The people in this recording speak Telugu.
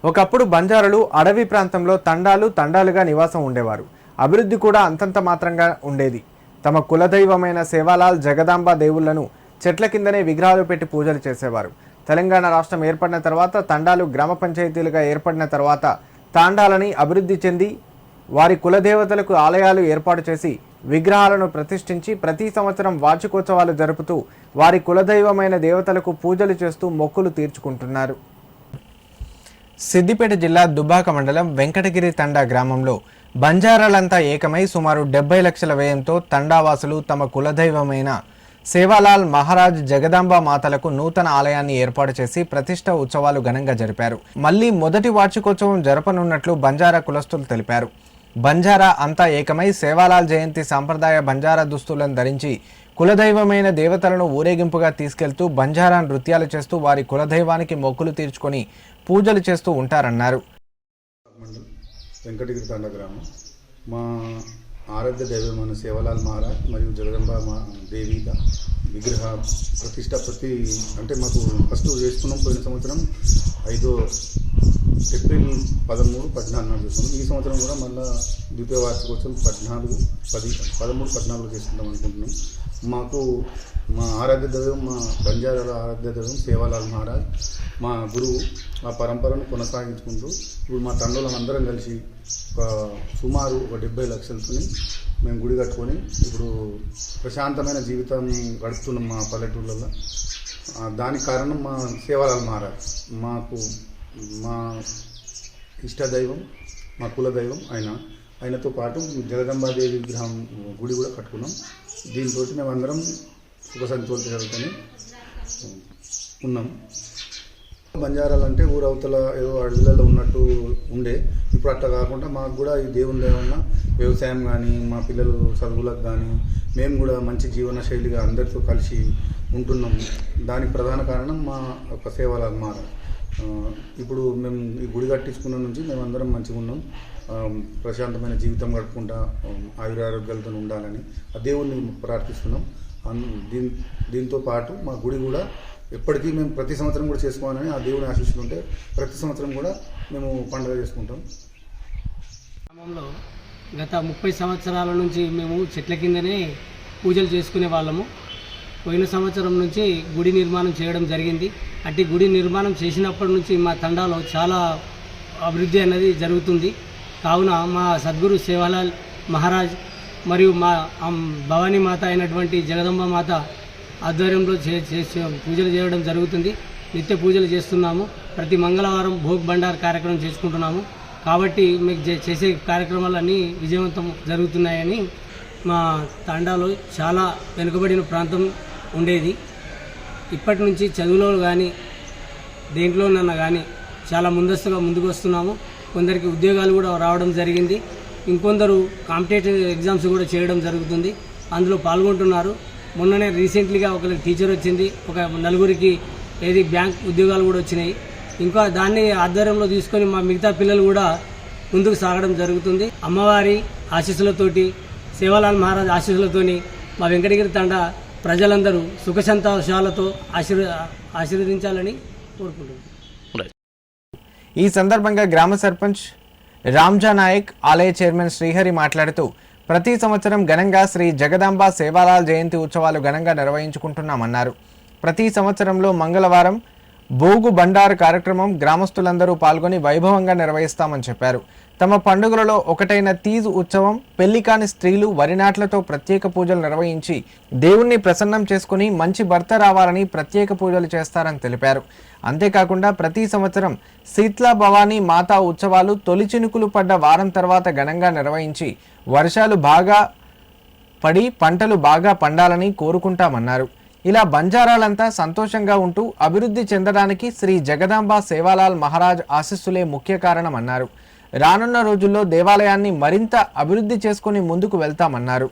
ఒకప్పుడు బంజారాలు అడవి ప్రాంతంలో తండాలుగా నివాసం ఉండేవారు. అభివృద్ధి కూడా అంతంత మాత్రంగా ఉండేది. తమ కులదైవమైన సేవాలాల్ జగదాంబ దేవుళ్లను చెట్ల కిందనే విగ్రహాలు పెట్టి పూజలు చేసేవారు. తెలంగాణ రాష్ట్రం ఏర్పడిన తర్వాత తండాలు గ్రామ పంచాయతీలుగా ఏర్పడిన తర్వాత తాండాలని అభివృద్ధి చెంది వారి కులదేవతలకు ఆలయాలు ఏర్పాటు చేసి విగ్రహాలను ప్రతిష్ఠించి ప్రతి సంవత్సరం వార్షికోత్సవాలు జరుపుతూ వారి కులదైవమైన దేవతలకు పూజలు చేస్తూ మొక్కులు తీర్చుకుంటున్నారు. సిద్దిపేట జిల్లా దుబ్బాక మండలం వెంకటగిరి తండా గ్రామంలో బంజారాలంతా ఏకమై సుమారు 70 లక్షల వ్యయంతో తండావాసులు తమ కులదైవమైన సేవాలాల్ మహారాజ్ జగదాంబ మాతలకు నూతన ఆలయాన్ని ఏర్పాటు చేసి ప్రతిష్ఠ ఉత్సవాలు ఘనంగా జరిపారు. మళ్లీ మొదటి వార్షికోత్సవం జరపనున్నట్లు బంజారా కులస్తులు తెలిపారు. బంజారా అంతా ఏకమై సేవాలాల్ జయంతి సాంప్రదాయ బంజారా దుస్తులను ధరించి కులదైవమైన దేవతలను ఊరేగింపుగా తీసుకెళ్తూ బంజారా నృత్యాలు చేస్తూ వారి కులదైవానికి మొక్కులు తీర్చుకొని పూజలు చేస్తూ ఉంటారన్నారు. వెంకటగిరి తండ గ్రామం మా ఆరాధ్య దైవమైన సేవాలాల్ మహారాజ్ మరియు జగదంబ దేవిగా విగ్రహ ప్రతిష్ట అంటే మాకు ఫస్ట్ చేసుకున్నాం. పోయిన సంవత్సరం 5 ఏప్రిల్ 13-14 చేసుకున్నాం. ఈ సంవత్సరం కూడా మళ్ళీ ద్వితీయ వార్షికోత్సవం 13-14 చేసుకుందాం అనుకుంటున్నాం. మాకు మా ఆరాధ్య దైవం, మా బంజారాల ఆరాధ్య దైవం సేవాలాల్ మహారాజ్ మా గురువు. ఆ పరంపరను కొనసాగించుకుంటూ ఇప్పుడు మా తండ్రులను అందరం కలిసి సుమారు 70 లక్షలతో మేము గుడి కట్టుకొని ఇప్పుడు ప్రశాంతమైన జీవితం గడుపుతున్నాం మా పల్లెటూళ్ళల్లో. దానికి కారణం మా సేవాలాల్ మహారాజ్. మాకు మా ఇష్టదైవం, మా కులదైవం ఆయనతో పాటు జగదంబాదేవి విగ్రహం గుడి కూడా కట్టుకున్నాం. దీంతో మేమందరం సుఖ సంతోషాలతో ఉన్నాం. బంజారాలు అంటే ఊరవతల ఏదో అడవులలో ఉన్నట్టు ఉండే, ఇప్పుడు అట్లా కాకుండా మాకు కూడా ఈ దేవుని దేవన్న వ్యవసాయం కానీ మా పిల్లలు చదువులకు కానీ మేము కూడా మంచి జీవన శైలిగా అందరితో కలిసి ఉంటున్నాం. దానికి ప్రధాన కారణం మా యొక్క సేవాలాల్ మహారాజ్. ఇప్పుడు మేము ఈ గుడి కట్టించుకున్న నుంచి మేమందరం మంచిగా ఉన్నాం. ప్రశాంతమైన జీవితం గడుపుకుంటా ఆయురారోగ్యాలతో ఉండాలని ఆ దేవుణ్ణి ప్రార్థిస్తున్నాం. దీంతో పాటు మా గుడి కూడా ఎప్పటికీ మేము ప్రతి సంవత్సరం కూడా చేసుకోవాలని ఆ దేవుని ఆశిస్తుంటే ప్రతి సంవత్సరం కూడా మేము పండుగ చేసుకుంటాం. గ్రామంలో గత 30 సంవత్సరాల నుంచి మేము చెట్ల కిందనే పూజలు చేసుకునే వాళ్ళము. పోయిన సంవత్సరం నుంచి గుడి నిర్మాణం చేయడం జరిగింది. అట్టి గుడి నిర్మాణం చేసినప్పటి నుంచి మా తండాలో చాలా అభివృద్ధి అనేది జరుగుతుంది. కావున మా సద్గురు సేవాలాల్ మహారాజ్ మరియు మా భవానీ మాత అయినటువంటి జగదంబ మాత ఆధ్వర్యంలో పూజలు చేయడం జరుగుతుంది. నిత్య పూజలు చేస్తున్నాము. ప్రతి మంగళవారం భోగ్ బండార్ కార్యక్రమం చేసుకుంటున్నాము. కాబట్టి మీకు చేసే కార్యక్రమాలన్నీ విజయవంతం జరుగుతున్నాయని. మా తండాలో చాలా వెనుకబడిన ప్రాంతం ఉండేది. ఇప్పటి నుంచి చదువులో కానీ దేంట్లోనన్నా కానీ చాలా ముందుకు వస్తున్నాము. కొందరికి ఉద్యోగాలు కూడా రావడం జరిగింది. ఇంకొందరు కాంపిటేటివ్ ఎగ్జామ్స్ కూడా చేయడం జరుగుతుంది. అందులో పాల్గొంటున్నారు. మొన్ననే రీసెంట్లీగా ఒకరికి టీచర్ వచ్చింది, ఒక 4గురికి బ్యాంక్ ఉద్యోగాలు కూడా వచ్చినాయి. ఇంకా దాన్ని ఆధ్వర్యంలో తీసుకొని మా మిగతా పిల్లలు కూడా ముందుకు సాగడం జరుగుతుంది. అమ్మవారి ఆశీస్సులతోటి, సేవాలాల్ మహారాజ్ ఆశీస్సులతోని మా వెంకటగిరి తండ ప్రజలందరూ సుఖ సంతోషాలతో ఆశీర్వదించాలని కోరుకుంటున్నాను. ఈ సందర్భంగా గ్రామ సర్పంచ్ రామ్జా నాయక్, ఆలయ చైర్మన్ శ్రీహరి మాట్లాడుతూ ప్రతి సంవత్సరం ఘనంగా శ్రీ జగదాంబ సేవాలాల్ జయంతి ఉత్సవాలు ఘనంగా నిర్వహించుకుంటున్నామన్నారు. ప్రతి సంవత్సరంలో మంగళవారం భోగు బండారు కార్యక్రమం గ్రామస్తులందరూ పాల్గొని వైభవంగా నిర్వహిస్తామని చెప్పారు. తమ పండుగలలో ఒకటైన తీజ్ ఉత్సవం పెళ్లి కాని స్త్రీలు వరినాట్లతో ప్రత్యేక పూజలు నిర్వహించి దేవుణ్ణి ప్రసన్నం చేసుకుని మంచి భర్త రావాలని ప్రత్యేక పూజలు చేస్తారని తెలిపారు. అంతేకాకుండా ప్రతి సంవత్సరం శీత్లా భవానీ మాతా ఉత్సవాలు తొలి చినుకులు పడ్డ వారం తర్వాత ఘనంగా నిర్వహించి వర్షాలు బాగా పడి పంటలు బాగా పండాలని కోరుకుంటామన్నారు. ఇలా బంజారాలంతా సంతోషంగా ఉంటూ అభివృద్ధి చెందడానికి శ్రీ జగదాంబ సేవాలాల్ మహారాజ్ ఆశీస్సులే ముఖ్య కారణమన్నారు. రానున్న రోజుల్లో దేవాలయాన్ని మరింత అభివృద్ధి చేసుకుని ముందుకు వెళ్తామన్నారు.